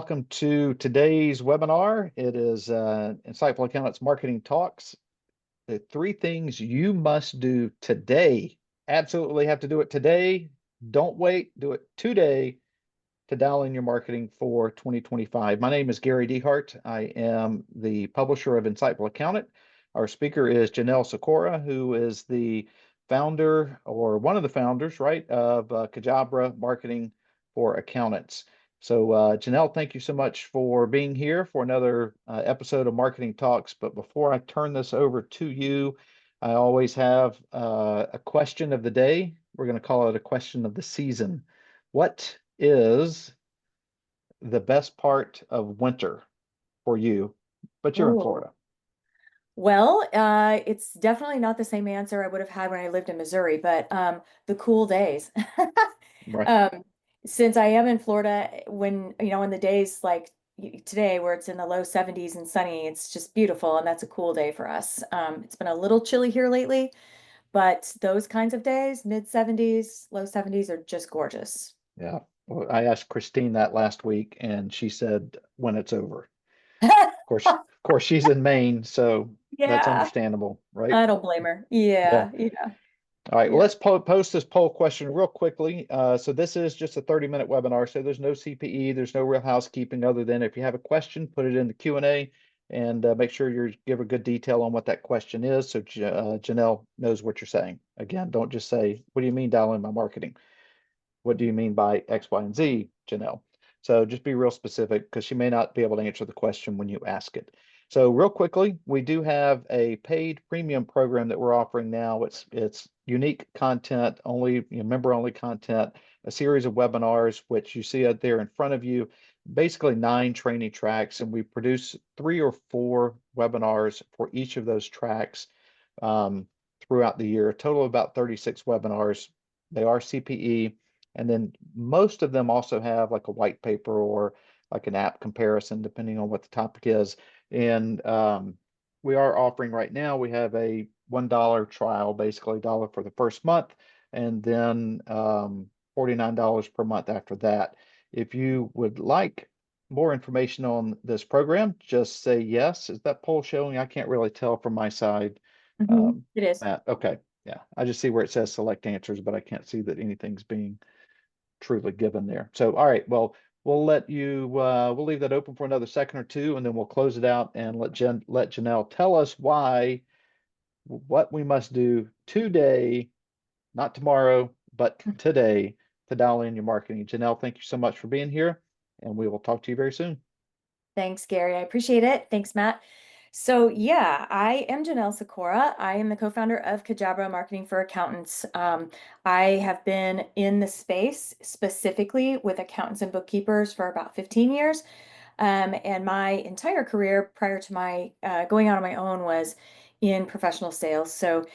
welcome to today's webinar. It is Insightful Accountants Marketing Talks. The three things you must do today. Absolutely have to do it today. Don't wait. Do it today to dial in your marketing for 2025. My name is Gary Dehart. I am the publisher of Insightful Accountant. Our speaker is Janel Sykora, who is the founder or one of the founders, right, of Cajabra Marketing for Accountants. So, Janelle, thank you so much for being here for another episode of Marketing Talks. But before I turn this over to you, I always have a question of the day. We're going to call it a question of the season. What is the best part of winter for you? But you're in Oh, Florida. well, it's definitely not the same answer I would have had when I lived in Missouri, but the cool days. Right. Um, since I am in Florida, when in the days like today where it's in the low 70s and sunny, it's just beautiful, and that's a cool day for us. It's been a little chilly here lately, but those kinds of days, mid 70s, low 70s, are just gorgeous. Yeah. Well, I asked Christine that last week and she said when it's over. Of course, she's in Maine, so that's Yeah, understandable, right? I don't blame her. Yeah. Yeah, yeah, All right, well, yeah. let's post this poll question real quickly. So this is just a 30-minute webinar, so there's no CPE, there's no real housekeeping other than if you have a question, put it in the Q&A and make sure you give a good detail on what that question is so Janelle knows what you're saying. Again, don't just say, what do you mean dial in my marketing? What do you mean by X, Y, and Z, Janelle? So just be real specific because she may not be able to answer the question when you ask it. So real quickly, we do have a paid premium program that we're offering now. It's unique content, only member only content, a series of webinars, which you see out there in front of you, basically 9 training tracks, and we produce 3 or 4 webinars for each of those tracks throughout the year. A total of about 36 webinars. They are CPE. And then most of them also have like a white paper or like an app comparison, depending on what the topic is. And we are offering right now, we have a $1 trial, basically $1 for the first month, and then $49 per month after that. If you would like more information on this program, just say yes. Is that poll showing? I can't really tell from my side. It is. Matt, okay. Yeah, I just see where it says select answers, but I can't see that anything's being truly given there. So, all right, well, we'll leave that open for another second or two, and then we'll close it out and let Janelle tell us what we must do today, not tomorrow, but today to dial in your marketing. Janelle, thank you so much for being here, and we will talk to you very soon. Thanks, Gary. I appreciate it. Thanks, Matt. So, yeah, I am Janelle Sykora. I am the co-founder of Cajabra Marketing for Accountants. I have been in the space specifically with accountants and bookkeepers for about 15 years. And my entire career prior to my going out on my own was in professional sales. So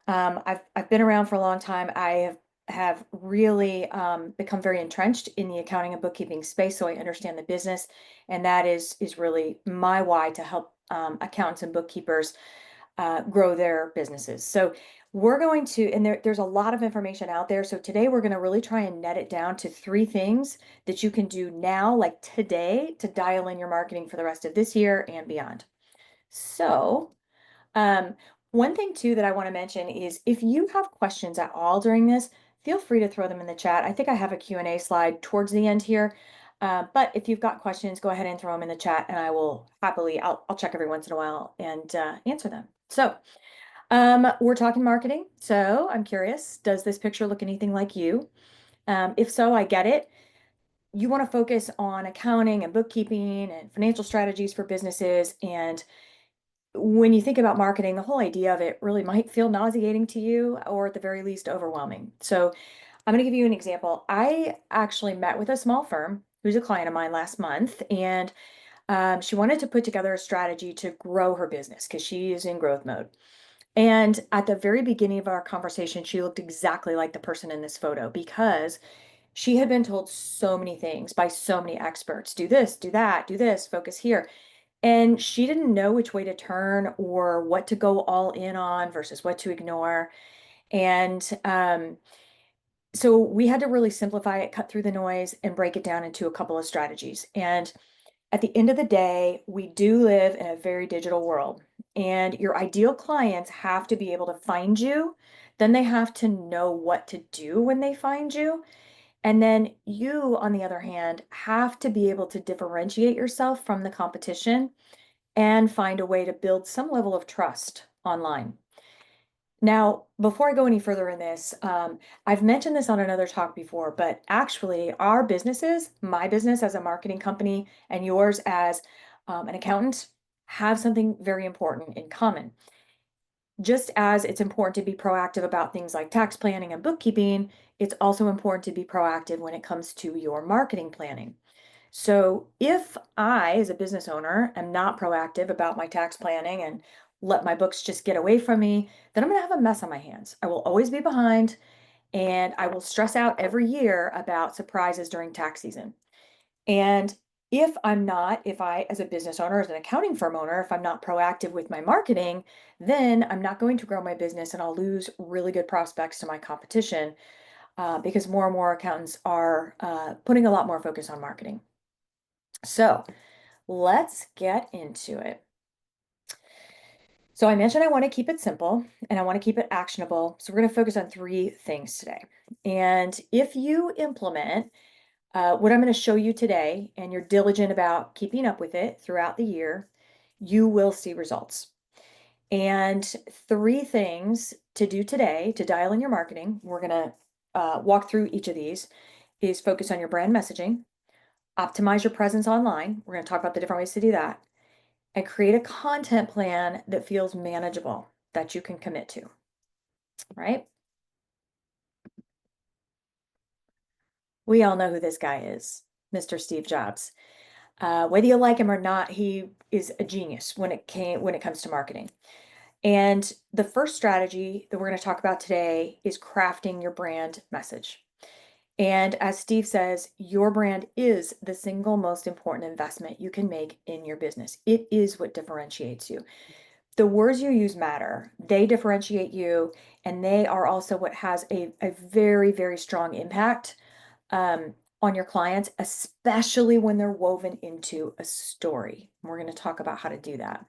I've been around for a long time. I have really become very entrenched in the accounting and bookkeeping space, so I understand the business, and that is really my why to help accountants and bookkeepers grow their businesses. So we're going to, and there's a lot of information out there. So today we're going to really try and net it down to 3 things that you can do now, like today, to dial in your marketing for the rest of this year and beyond. So, um, one thing too that I want to mention is if you have questions at all during this, feel free to throw them in the chat. I think I have a Q&A slide towards the end here. But if you've got questions, go ahead and throw them in the chat and I will happily, I'll check every once in a while and answer them. So, we're talking marketing. So I'm curious, does this picture look anything like you? If so, I get it. You want to focus on accounting and bookkeeping and financial strategies for businesses. And when you think about marketing, the whole idea of it really might feel nauseating to you, or at the very least overwhelming. So I'm going to give you an example. I actually met with a small firm who's a client of mine last month, and she wanted to put together a strategy to grow her business because she is in growth mode. And at the very beginning of our conversation, she looked exactly like the person in this photo because she had been told so many things by so many experts. Do this, do that, do this, focus here. And she didn't know which way to turn or what to go all in on versus what to ignore. And so we had to really simplify it, cut through the noise, and break it down into a couple of strategies. And At the end of the day, we do live in a very digital world, and your ideal clients have to be able to find you. Then they have to know what to do when they find you. And then you, on the other hand, have to be able to differentiate yourself from the competition and find a way to build some level of trust online. Now, before I go any further in this, I've mentioned this on another talk before, but actually, our businesses, my business as a marketing company and yours as an accountant, have something very important in common. Just as it's important to be proactive about things like tax planning and bookkeeping, it's also important to be proactive when it comes to your marketing planning. So if I, as a business owner, am not proactive about my tax planning and let my books just get away from me, then I'm going to have a mess on my hands. I will always be behind and I will stress out every year about surprises during tax season. And if I, as a business owner, as an accounting firm owner, if I'm not proactive with my marketing, then I'm not going to grow my business and I'll lose really good prospects to my competition because more and more accountants are putting a lot more focus on marketing. So let's get into it. So I mentioned I want to keep it simple and I want to keep it actionable. So we're going to focus on three things today. And if you implement what I'm going to show you today and you're diligent about keeping up with it throughout the year, you will see results. And three things to do today to dial in your marketing, we're going to walk through each of these, is focus on your brand messaging, optimize your presence online. We're going to talk about the different ways to do that, and create a content plan that feels manageable, that you can commit to, right? We all know who this guy is, Mr. Steve Jobs. Whether you like him or not, he is a genius when it comes to marketing. And the first strategy that we're going to talk about today is crafting your brand message. And as Steve says, your brand is the single most important investment you can make in your business. It is what differentiates you. The words you use matter. They differentiate you, and they are also what has a very, very strong impact on your clients, especially when they're woven into a story. We're going to talk about how to do that.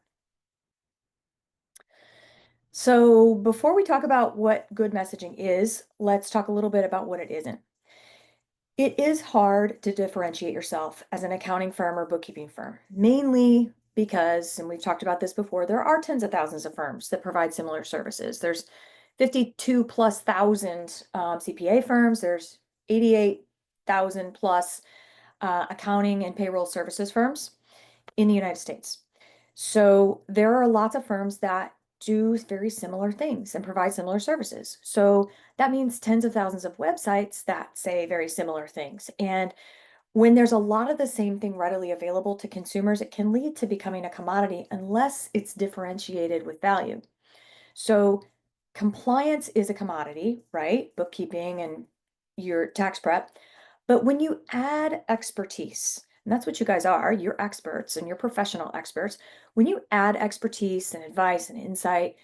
So before we talk about what good messaging is, let's talk a little bit about what it isn't. It is hard to differentiate yourself as an accounting firm or bookkeeping firm, mainly because, and we've talked about this before, there are tens of thousands of firms that provide similar services. There's 52 plus thousand CPA firms. There's 88,000 plus accounting and payroll services firms in the United States. So there are lots of firms that do very similar things and provide similar services. So that means tens of thousands of websites that say very similar things. And when there's a lot of the same thing readily available to consumers, it can lead to becoming a commodity unless it's differentiated with value. So compliance is a commodity, right? Bookkeeping and your tax prep. But when you add expertise, and that's what you guys are, you're experts and you're professional experts. When you add expertise and advice and insight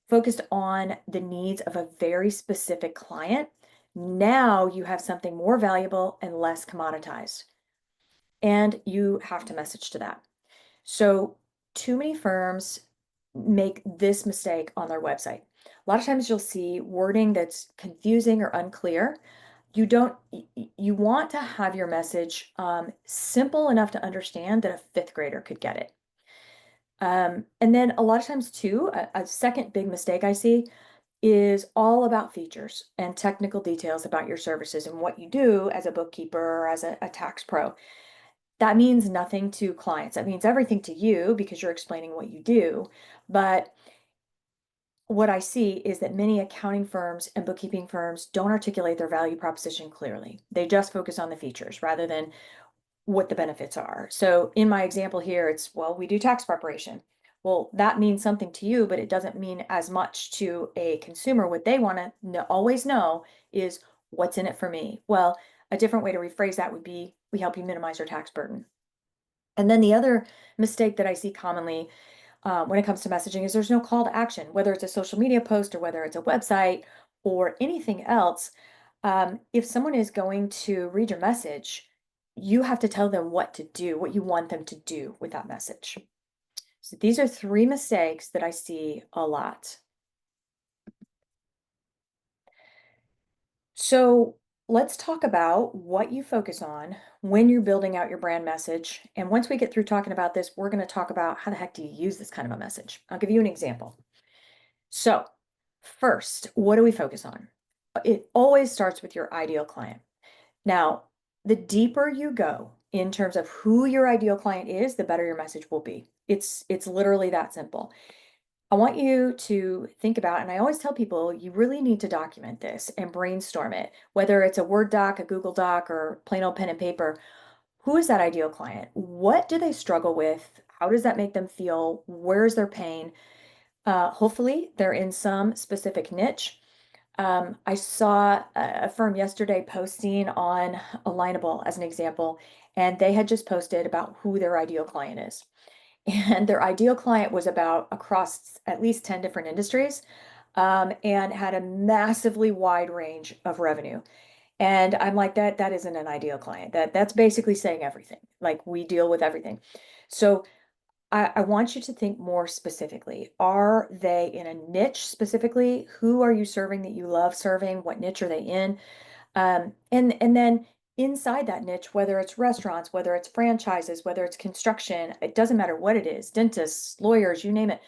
focused on the needs of a very specific client, now you have something more valuable and less commoditized. And you have to message to that. So too many firms make this mistake on their website. A lot of times you'll see wording that's confusing or unclear. You want to have your message simple enough to understand that a fifth grader could get it. And then a lot of times too, a second big mistake I see is all about features and technical details about your services and what you do as a bookkeeper or as a tax pro. That means nothing to clients. That means everything to you because you're explaining what you do. But what I see is that many accounting firms and bookkeeping firms don't articulate their value proposition clearly. They just focus on the features rather than what the benefits are. So in my example here, it's, well, we do tax preparation. Well, that means something to you, but it doesn't mean as much to a consumer. What they want to always know is what's in it for me. Well, a different way to rephrase that would be, we help you minimize your tax burden. And then the other mistake that I see commonly when it comes to messaging is there's no call to action, whether it's a social media post or whether it's a website or anything else. If someone is going to read your message, you have to tell them what to do, what you want them to do with that message. So these are 3 mistakes that I see a lot. So let's talk about what you focus on when you're building out your brand message. And once we get through talking about this, we're going to talk about how the heck do you use this kind of a message. I'll give you an example. So first, what do we focus on? It always starts with your ideal client. Now, the deeper you go in terms of who your ideal client is, the better your message will be. It's literally that simple. I want you to think about, and I always tell people, you really need to document this and brainstorm it, whether it's a Word doc, a Google Doc, or plain old pen and paper. Who is that ideal client? What do they struggle with? How does that make them feel? Where's their pain? Hopefully, they're in some specific niche. I saw a firm yesterday posting on Alignable as an example, and they had just posted about who their ideal client is. And their ideal client was about across at least 10 different industries, and had a massively wide range of revenue. And I'm like, that isn't an ideal client. That's basically saying everything. Like we deal with everything. So I want you to think more specifically. Are they in a niche specifically? Who are you serving that you love serving? What niche are they in? And then inside that niche, whether it's restaurants, whether it's franchises, whether it's construction, it doesn't matter what it is, dentists, lawyers, you name it.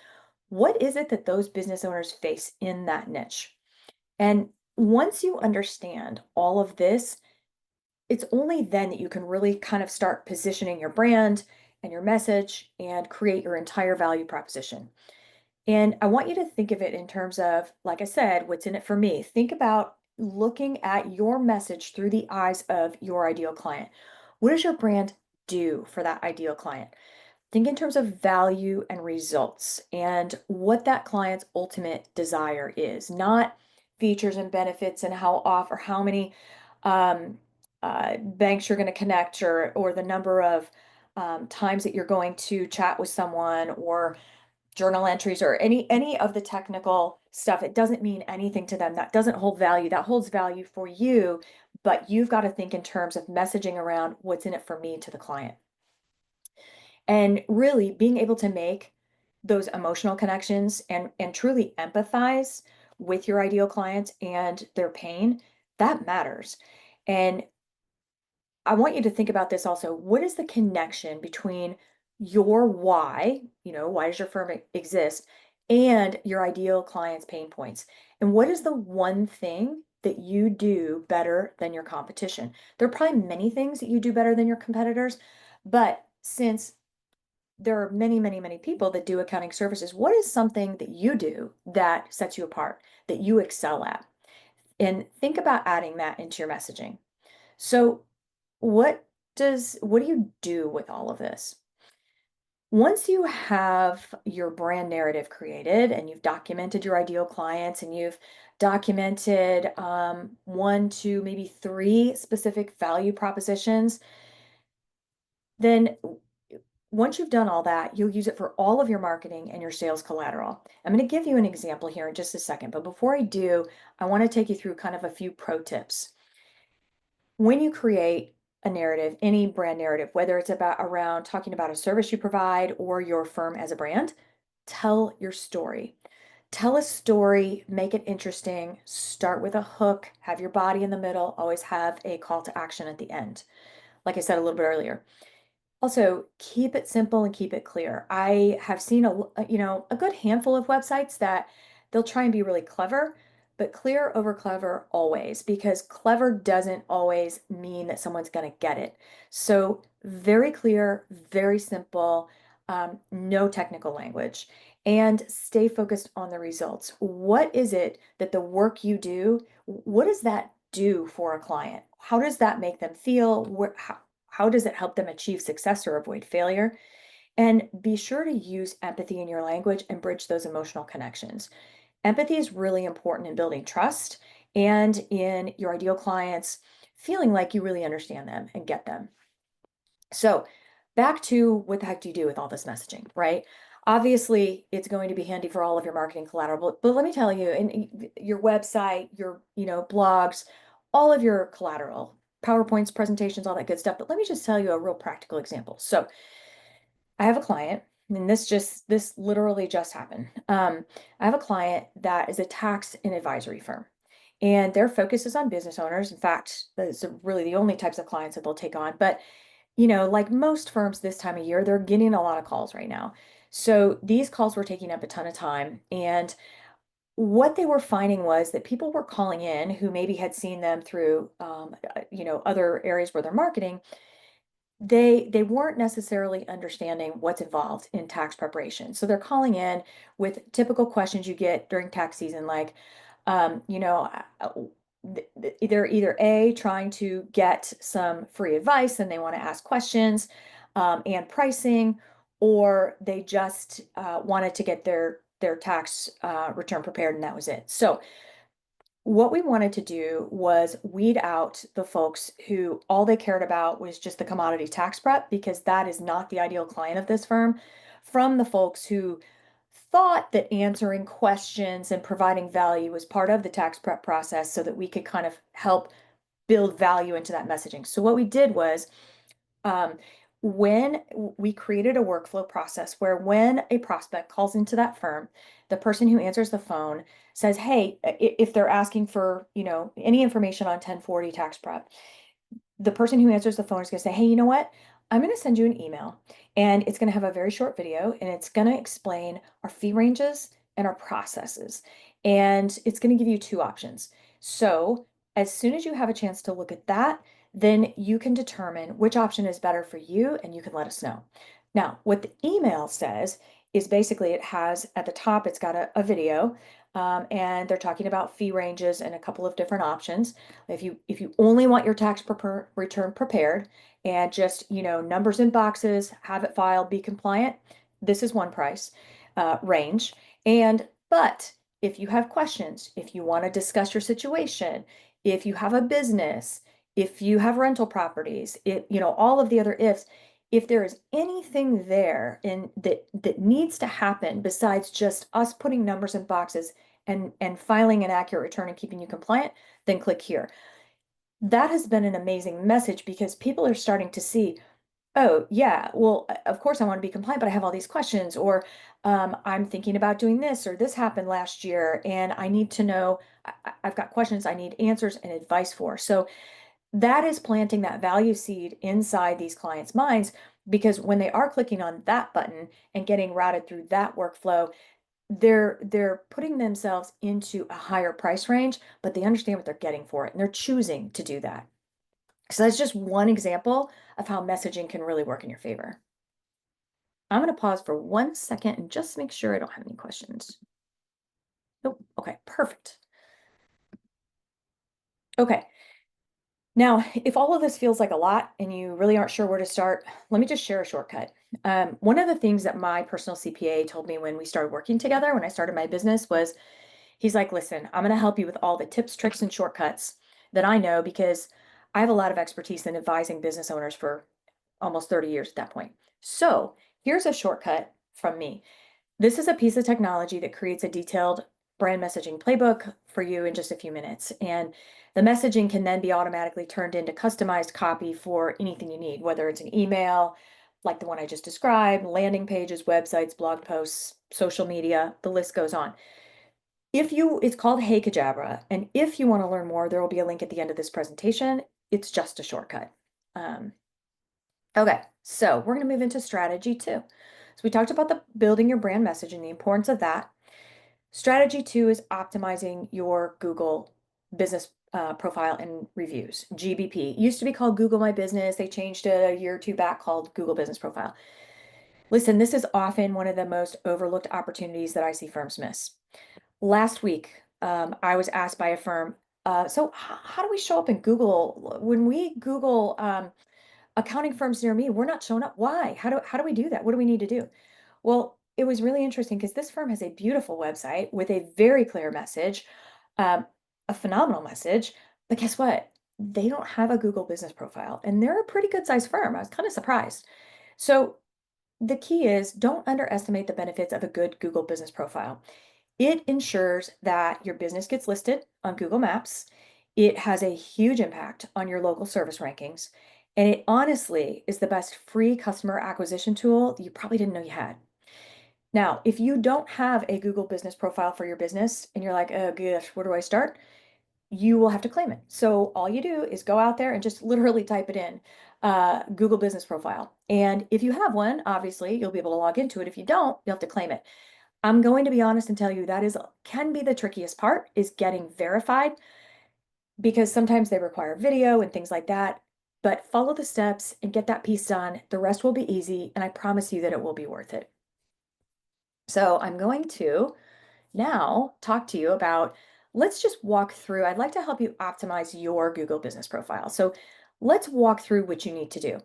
What is it that those business owners face in that niche? And once you understand all of this, it's only then that you can really kind of start positioning your brand and your message and create your entire value proposition. And I want you to think of it in terms of, like I said, what's in it for me. Think about looking at your message through the eyes of your ideal client. What does your brand do for that ideal client? Think in terms of value and results and what that client's ultimate desire is, not features and benefits and how off or how many um, banks you're going to connect or the number of times that you're going to chat with someone or journal entries or any of the technical stuff. It doesn't mean anything to them. That doesn't hold value. That holds value for you, but you've got to think in terms of messaging around what's in it for me to the client. And really being able to make those emotional connections and truly empathize with your ideal clients and their pain, that matters. And I want you to think about this also. What is the connection between your why, why does your firm exist, and your ideal client's pain points? And what is the one thing that you do better than your competition? There are probably many things that you do better than your competitors, but since there are many, many, many people that do accounting services, what is something that you do that sets you apart, that you excel at? And think about adding that into your messaging. So what do you do with all of this? Once you have your brand narrative created and you've documented your ideal clients and you've documented 1, 2, maybe 3 specific value propositions, then once you've done all that, you'll use it for all of your marketing and your sales collateral. I'm going to give you an example here in just a second, but before I do, I want to take you through kind of a few pro tips. When you create a narrative, any brand narrative, whether it's about around talking about a service you provide or your firm as a brand, tell your story. Tell a story, make it interesting, start with a hook, have your body in the middle, always have a call to action at the end. Like I said a little bit earlier. Also, keep it simple and keep it clear. I have seen a good handful of websites that they'll try and be really clever, but clear over clever always, because clever doesn't always mean that someone's going to get it. So very clear, very simple, no technical language, and stay focused on the results. What is it that the work you do, what does that do for a client? How does that make them feel? How does it help them achieve success or avoid failure? And be sure to use empathy in your language and bridge those emotional connections. Empathy is really important in building trust and in your ideal clients feeling like you really understand them and get them. So, back to what the heck do you do with all this messaging, right? Obviously, it's going to be handy for all of your marketing collateral, but let me tell you, in your website, your blogs, all of your collateral, PowerPoints, presentations, all that good stuff. But let me just tell you a real practical example. So I have a client, and this literally just happened. I have a client that is a tax and advisory firm, and their focus is on business owners. In fact, those are really the only types of clients that they'll take on. But like most firms this time of year, they're getting a lot of calls right now. So these calls were taking up a ton of time. And what they were finding was that people were calling in who maybe had seen them through, other areas where they're marketing. They weren't necessarily understanding what's involved in tax preparation. So they're calling in with typical questions you get during tax season, like, um, you know, uh, they're either A, trying to get some free advice and they want to ask questions and pricing, or they just wanted to get their tax return prepared and that was it. So what we wanted to do was weed out the folks who all they cared about was just the commodity tax prep, because that is not the ideal client of this firm, from the folks who thought that answering questions and providing value was part of the tax prep process so that we could kind of help build value into that messaging. So what we did was um, when we created a workflow process where when a prospect calls into that firm, the person who answers the phone says, hey, if they're asking for, any information on 1040 tax prep, the person who answers the phone is going to say, hey, you know what? I'm going to send you an email and it's going to have a very short video and it's going to explain our fee ranges and our processes. And it's going to give you two options. So as soon as you have a chance to look at that, then you can determine which option is better for you and you can let us know. Now, what the email says is basically it has at the top, it's got a video and they're talking about fee ranges and a couple of different options. If you only want your tax return prepared and just, numbers in boxes, have it filed, be compliant, this is one price range. But if you have questions, if you want to discuss your situation, if you have a business, if you have rental properties, all of the other ifs, if there is anything there in that needs to happen besides just us putting numbers in boxes and filing an accurate return and keeping you compliant, then click here. That has been an amazing message because people are starting to see, oh, yeah, well, of course I want to be compliant, but I have all these questions, or I'm thinking about doing this, or this happened last year, and I need to know, I've got questions I need answers and advice for. So that is planting that value seed inside these clients' minds because when they are clicking on that button and getting routed through that workflow, they're putting themselves into a higher price range, but they understand what they're getting for it and they're choosing to do that. So that's just one example of how messaging can really work in your favor. I'm going to pause for 1 second and just make sure I don't have any questions. Nope. Okay, perfect. Okay. Now, if all of this feels like a lot and you really aren't sure where to start, let me just share a shortcut. One of the things that my personal CPA told me when we started working together, when I started my business, was he's like, listen, I'm going to help you with all the tips, tricks, and shortcuts that I know because I have a lot of expertise in advising business owners for almost 30 years at that point. So here's a shortcut from me. This is a piece of technology that creates a detailed brand messaging playbook for you in just a few minutes. And the messaging can then be automatically turned into customized copy for anything you need, whether it's an email, like the one I just described, landing pages, websites, blog posts, social media, the list goes on. It's called Hey Cajabra, and if you want to learn more, there will be a link at the end of this presentation. It's just a shortcut. Um, okay, so we're going to move into strategy 2. So we talked about the building your brand message and the importance of that. Strategy 2 is optimizing your Google business profile and reviews. GBP it used to be called Google My Business. They changed it a year or two back called Google Business Profile. Listen, this is often one of the most overlooked opportunities that I see firms miss. Last week, I was asked by a firm, so how do we show up in Google? When we Google accounting firms near me, we're not showing up. Why? How do we do that? What do we need to do? Well, it was really interesting because this firm has a beautiful website with a very clear message, um, a phenomenal message. But guess what? They don't have a Google business profile, and they're a pretty good sized firm. I was kind of surprised. So the key is don't underestimate the benefits of a good Google business profile. It ensures that your business gets listed on Google Maps. It has a huge impact on your local service rankings. And it honestly is the best free customer acquisition tool that you probably didn't know you had. Now, if you don't have a Google business profile for your business and you're like, oh gosh, where do I start? You will have to claim it. So all you do is go out there and just literally type it in, Google business profile. And if you have one, obviously you'll be able to log into it. If you don't, you'll have to claim it. I'm going to be honest and tell you that is can be the trickiest part is getting verified because sometimes they require video and things like that. But follow the steps and get that piece done. The rest will be easy, and I promise you that it will be worth it. So I'm going to now talk to you about, let's just walk through. I'd like to help you optimize your Google business profile. So let's walk through what you need to do.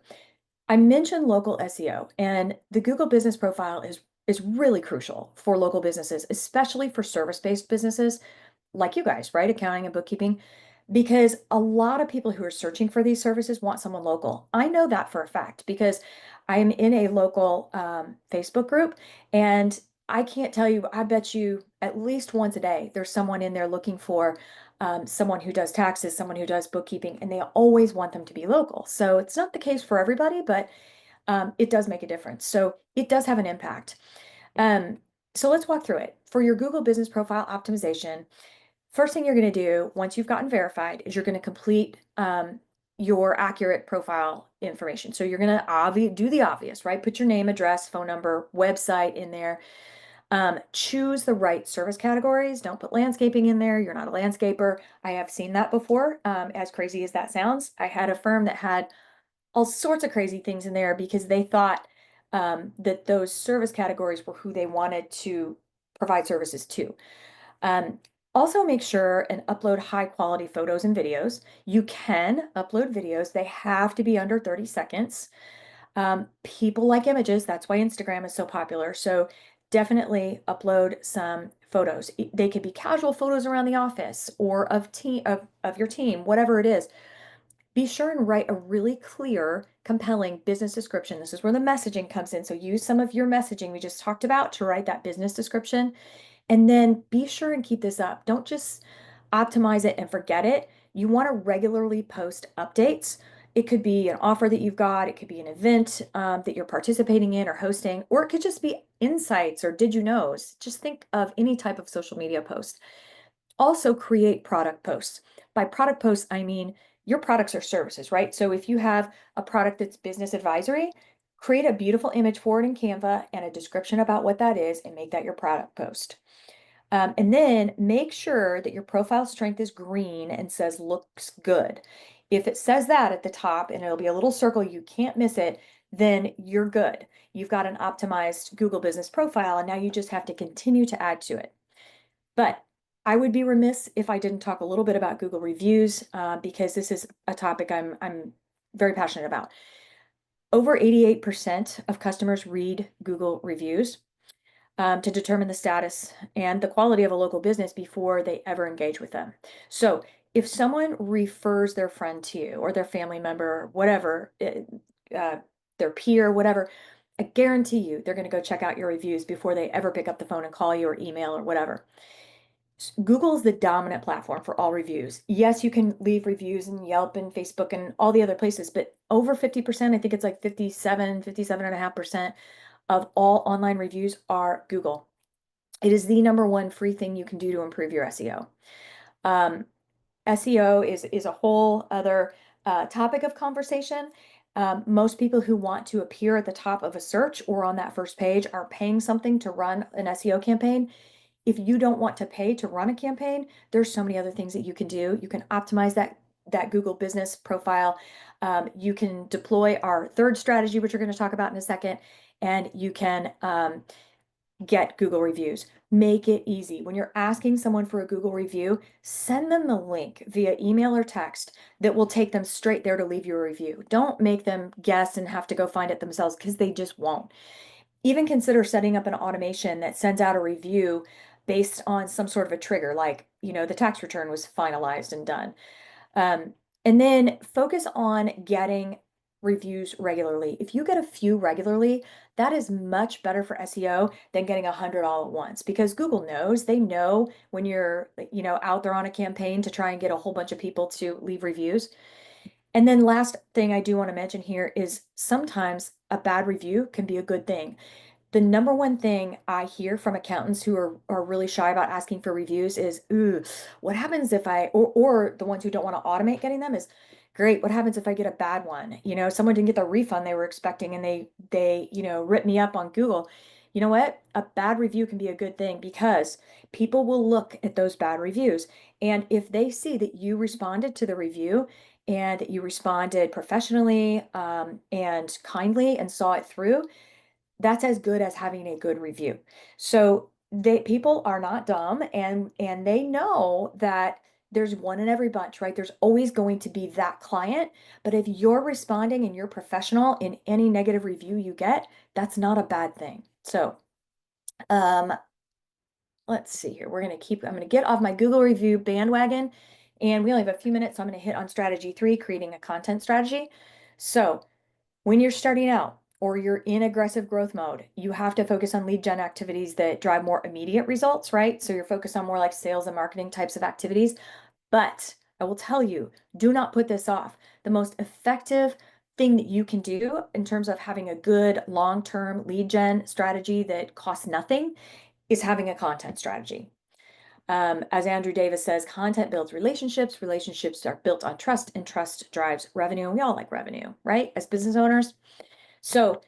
I mentioned local SEO, and the Google business profile is really crucial for local businesses, especially for service-based businesses like you guys, right? Accounting and bookkeeping, because a lot of people who are searching for these services want someone local. I know that for a fact because I'm in a local Facebook group, and I can't tell you, I bet you at least once a day, there's someone in there looking for someone who does taxes, someone who does bookkeeping, and they always want them to be local. So it's not the case for everybody, but it does make a difference. So it does have an impact. Um, so let's walk through it. For your Google business profile optimization, first thing you're going to do once you've gotten verified is you're going to complete your accurate profile information. So you're going to do the obvious, right? Put your name, address, phone number, website in there. Choose the right service categories. Don't put landscaping in there. You're not a landscaper. I have seen that before. As crazy as that sounds, I had a firm that had all sorts of crazy things in there because they thought that those service categories were who they wanted to provide services to. Um, Also make sure and upload high quality photos and videos. You can upload videos. They have to be under 30 seconds. People like images. That's why Instagram is so popular. So definitely upload some photos. They could be casual photos around the office or of your team, whatever it is. Be sure and write a really clear, compelling business description. This is where the messaging comes in. So use some of your messaging we just talked about to write that business description. And then be sure and keep this up. Don't just optimize it and forget it. You want to regularly post updates. It could be an offer that you've got, it could be an event that you're participating in or hosting, or it could just be insights or did you knows. Just think of any type of social media post. Also, create product posts. By product posts, I mean your products or services, right? So if you have a product that's business advisory, create a beautiful image for it in Canva and a description about what that is and make that your product post. And then make sure that your profile strength is green and says looks good. If it says that at the top and it'll be a little circle, you can't miss it, then you're good. You've got an optimized Google business profile, and now you just have to continue to add to it. But I would be remiss if I didn't talk a little bit about Google reviews because this is a topic I'm very passionate about. Over 88% of customers read Google reviews to determine the status and the quality of a local business before they ever engage with them. So if someone refers their friend to you or their family member, whatever, their peer, whatever, I guarantee you they're going to go check out your reviews before they ever pick up the phone and call you or email or whatever. Google is the dominant platform for all reviews. Yes, you can leave reviews in Yelp and Facebook and all the other places, but over 50%, I think it's like 57.5% of all online reviews are Google. It is the number one free thing you can do to improve your SEO. SEO is a whole other topic of conversation. Most people who want to appear at the top of a search or on that first page are paying something to run an SEO campaign. If you don't want to pay to run a campaign, there's so many other things that you can do. You can optimize that Google business profile. You can deploy our third strategy, which we're going to talk about in a second, and you can get Google reviews. Make it easy. When you're asking someone for a Google review, send them the link via email or text that will take them straight there to leave you a review. Don't make them guess and have to go find it themselves because they just won't. Even consider setting up an automation that sends out a review based on some sort of a trigger, like, the tax return was finalized and done. And then focus on getting reviews regularly. If you get a few regularly, that is much better for SEO than getting 100 all at once, because Google knows, they know when you're, out there on a campaign to try and get a whole bunch of people to leave reviews. And then last thing I do want to mention here is sometimes a bad review can be a good thing. The number one thing I hear from accountants who are really shy about asking for reviews is, ooh, what happens if or the ones who don't want to automate getting them is, great, what happens if I get a bad one? Someone didn't get the refund they were expecting and they, rip me up on Google. You know what? A bad review can be a good thing because people will look at those bad reviews. And if they see that you responded to the review and that you responded professionally, and kindly and saw it through, that's as good as having a good review. So people are not dumb, and they know that there's one in every bunch, right? There's always going to be that client. But if you're responding and you're professional in any negative review you get, that's not a bad thing. So um, let's see here. I'm gonna get off my Google review bandwagon, and we only have a few minutes, so I'm gonna hit on strategy 3, creating a content strategy. So when you're starting out or you're in aggressive growth mode, you have to focus on lead gen activities that drive more immediate results, right? So you're focused on more like sales and marketing types of activities. But I will tell you, do not put this off. The most effective thing that you can do in terms of having a good long-term lead gen strategy that costs nothing is having a content strategy. As Andrew Davis says, content builds relationships. Relationships are built on trust, and trust drives revenue. And we all like revenue, right? As business owners. So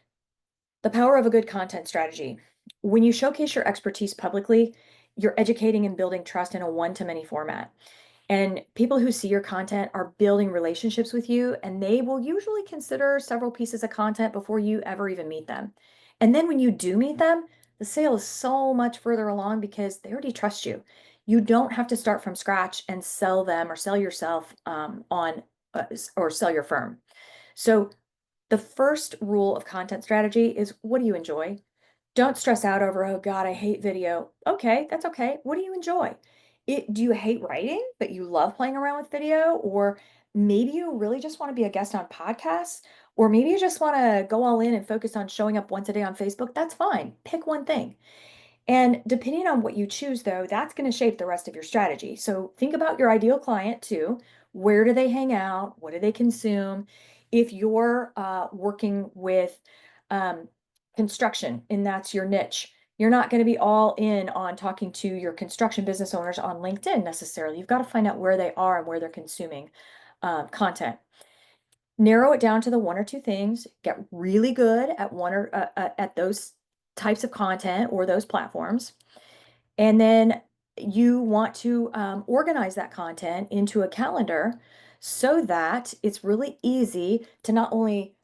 the power of a good content strategy. When you showcase your expertise publicly, you're educating and building trust in a one-to-many format. And people who see your content are building relationships with you, and they will usually consider several pieces of content before you ever even meet them. And then when you do meet them, the sale is so much further along because they already trust you. You don't have to start from scratch and sell them or sell yourself or sell your firm. So the first rule of content strategy is, what do you enjoy? Don't stress out over, oh God, I hate video. Okay, that's okay. What do you enjoy? Do you hate writing, but you love playing around with video? Or maybe you really just want to be a guest on podcasts? Or maybe you just want to go all in and focus on showing up once a day on Facebook? That's fine. Pick one thing. And depending on what you choose, though, that's going to shape the rest of your strategy. So think about your ideal client too. Where do they hang out? What do they consume? If you're working with um, construction and that's your niche, you're not going to be all in on talking to your construction business owners on LinkedIn necessarily. You've got to find out where they are and where they're consuming content. Narrow it down to the one or two things. Get really good at one or at those types of content or those platforms. And then you want to organize that content into a calendar so that it's really easy to not only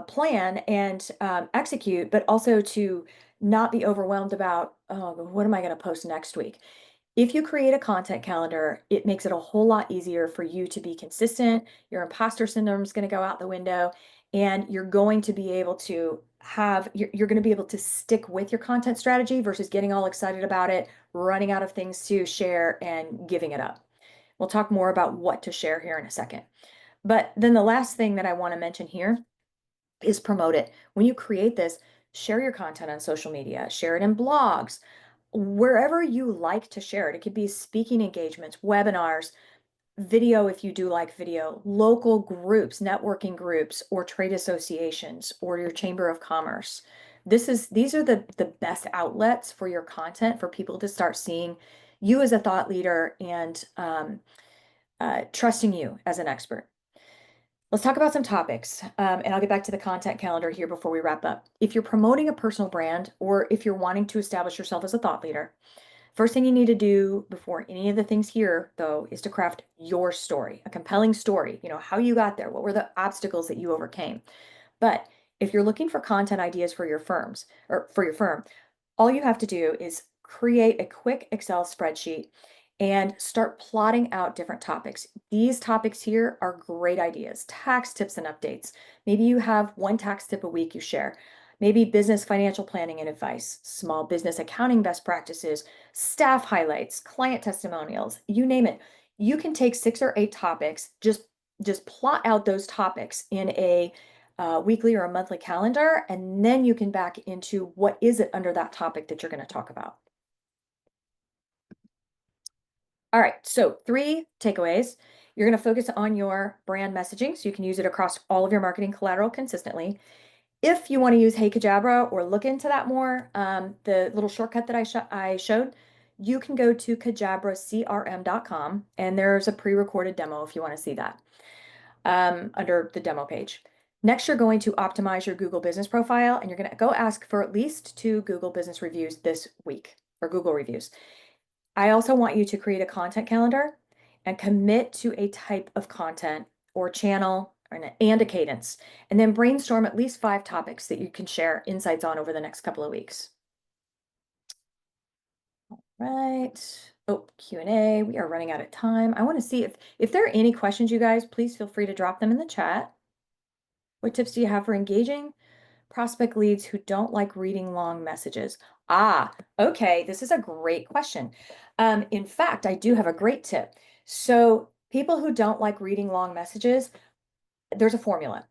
plan and execute, but also to not be overwhelmed about, oh, what am I going to post next week? If you create a content calendar, it makes it a whole lot easier for you to be consistent. Your imposter syndrome is going to go out the window, and you're going to be able to you're going to be able to stick with your content strategy versus getting all excited about it, running out of things to share and giving it up. We'll talk more about what to share here in a second. But then the last thing that I want to mention here is promote it. When you create this, share your content on social media, share it in blogs, wherever you like to share it. It could be speaking engagements, webinars, video if you do like video, local groups, networking groups, or trade associations, or your chamber of commerce. These are the best outlets for your content for people to start seeing you as a thought leader and trusting you as an expert. Let's talk about some topics, and I'll get back to the content calendar here before we wrap up. If you're promoting a personal brand or if you're wanting to establish yourself as a thought leader, first thing you need to do before any of the things here, though, is to craft your story, a compelling story. How you got there, what were the obstacles that you overcame. But if you're looking for content ideas for your firms or for your firm, all you have to do is create a quick Excel spreadsheet and start plotting out different topics. These topics here are great ideas. Tax tips and updates. Maybe you have one tax tip a week you share. Maybe business financial planning and advice, small business accounting best practices, staff highlights, client testimonials, you name it. You can take 6 or 8 topics, just just plot out those topics in a weekly or a monthly calendar, and then you can back into what is it under that topic that you're going to talk about. All right, so 3 takeaways. You're going to focus on your brand messaging so you can use it across all of your marketing collateral consistently. If you want to use Hey Cajabra or look into that more, the little shortcut that I showed, you can go to cajabracrm.com, and there's a pre-recorded demo if you want to see that under the demo page. Next, you're going to optimize your Google business profile, and you're going to go ask for at least 2 Google business reviews this week, or Google reviews. I also want you to create a content calendar and commit to a type of content or channel and a cadence, and then brainstorm at least 5 topics that you can share insights on over the next couple of weeks. All right. Oh, Q&A. We are running out of time. I want to see if there are any questions, you guys, please feel free to drop them in the chat. What tips do you have for engaging prospect leads who don't like reading long messages? Okay, this is a great question. In fact, I do have a great tip. So people who don't like reading long messages, there's a formula.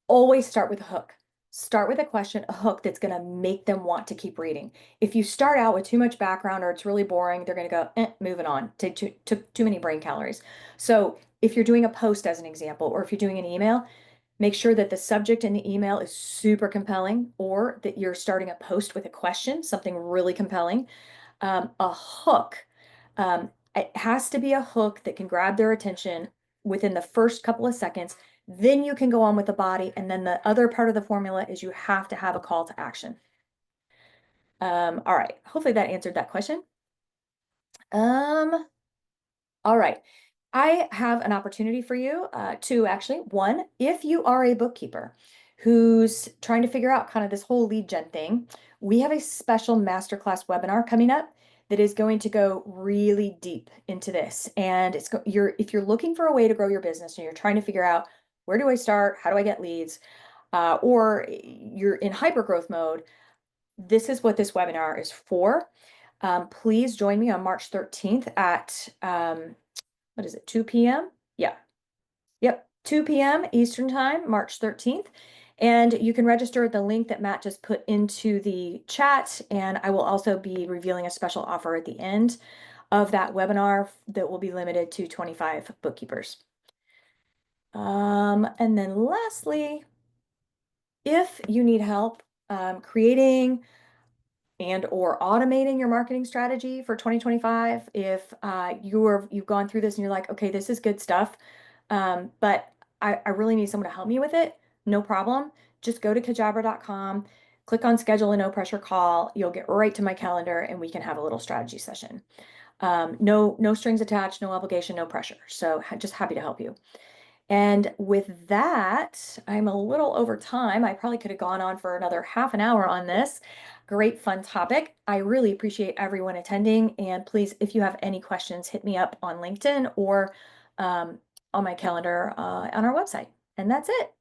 Always start with a hook. Start with a question, a hook that's going to make them want to keep reading. If you start out with too much background or it's really boring, they're going to go, moving on, take too many brain calories. So if you're doing a post as an example, or if you're doing an email, make sure that the subject in the email is super compelling, or that you're starting a post with a question, something really compelling. A hook, it has to be a hook that can grab their attention within the first couple of seconds. Then you can go on with the body. And then the other part of the formula is you have to have a call to action. All right. Hopefully that answered that question. All right. I have an opportunity for you to actually, one, if you are a bookkeeper who's trying to figure out kind of this whole lead gen thing, we have a special masterclass webinar coming up that is going to go really deep into this. And if you're looking for a way to grow your business and you're trying to figure out where do I start, how do I get leads, or you're in hyper growth mode, this is what this webinar is for. Please join me on March 13th at what is it, 2 p.m.? Yeah. Yep, 2 p.m. Eastern Time, March 13th. And you can register at the link that Matt just put into the chat. And I will also be revealing a special offer at the end of that webinar that will be limited to 25 bookkeepers. And then lastly, if you need help creating and or automating your marketing strategy for 2025, if you've gone through this and you're like, okay, this is good stuff, but I really need someone to help me with it, no problem. Just go to cajabra.com, click on schedule a no pressure call. You'll get right to my calendar and we can have a little strategy session. No strings attached, no obligation, no pressure. So just happy to help you. And with that, I'm a little over time. I probably could have gone on for another half an hour on this. Great fun topic. I really appreciate everyone attending. And please, if you have any questions, hit me up on LinkedIn or on my calendar on our website. And that's it.